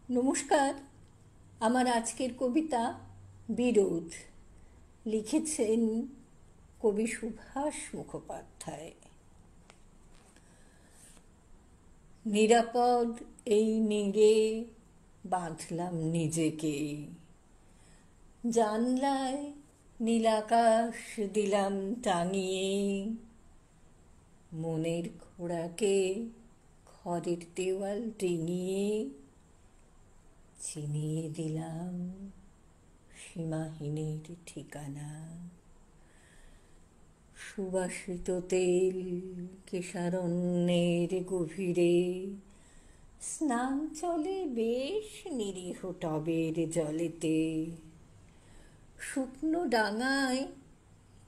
নমস্কার। আমার আজকের কবিতা বিরোধ লিখেছেন কবি সুভাষ মুখোপাধ্যায়। নিরাপদ এই নীড়ে বাঁধলাম নিজেকে, জানলায় নীলাকাশ দিলাম টাঙিয়ে, মনের খোড়াকে ঘরের দেওয়াল ডিঙিয়ে চিনিয়ে দিলাম সীমাহীনের ঠিকানা। সুবাসিত তেল কেশারণ্যের গভীরে স্নান চলে বেশ নিরীহ টবের জলেতে। শুকনো ডাঙায়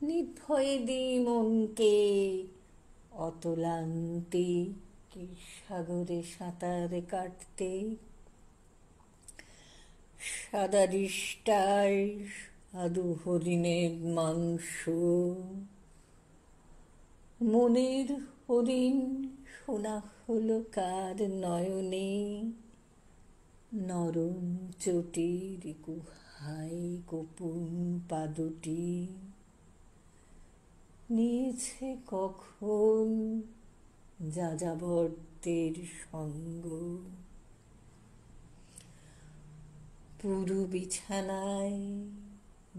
নির্ভয়ে দিই মনকে, অতলান্তিক সাগরে সাঁতার কাটতে। সাদা ডিশটায় আদু হরিণের মাংস, মনের হরিণ শোনা হলো কার নয়নে। নরম চটির গুহায় গোপন পাদুটি নিয়েছে কখন যাযাবরদের সঙ্গ। পুরু বিছানায়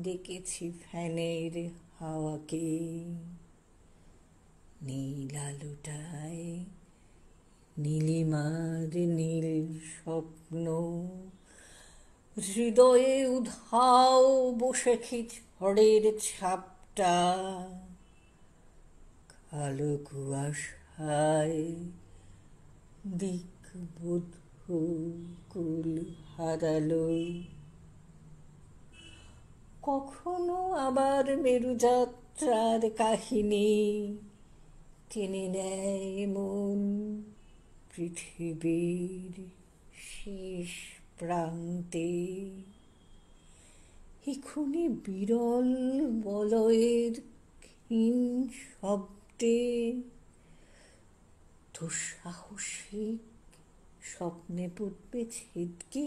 ডেকেছি ফ্যানের হাওয়াকে, নীল আলোটায় নীলিমার নীল স্বপ্ন। হৃদয়ে উধাও বসেছি ঝড়ের ছাপটা, কালো কুয়াশায় দিকবধূ কুল হারালো। কখনো আবার মেরুযাত্রার কাহিনী টেনে নেয় মন পৃথিবীর শেষ প্রান্তে। এখুনি বিরল বলয়ের ক্ষীণ শব্দে দুঃসাহসিক স্বপ্নে পড়বে ছিটকে।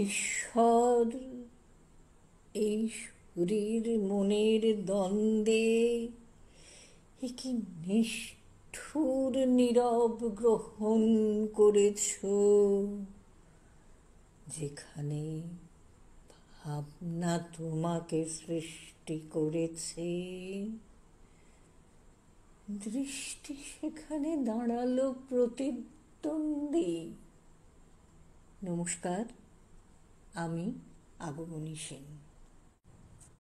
ঈশ্বর এই শরীর মনের দ্বন্দ্বে একি নিষ্ঠুর নীরব গ্রহণ করেছ, যেখানে ভাবনা তোমাকে সৃষ্টি করেছে। দৃষ্টি সেখানে দাঁড়ালো প্রতিদ্বন্দ্বী। নমস্কার, আমি আগমনী সেন।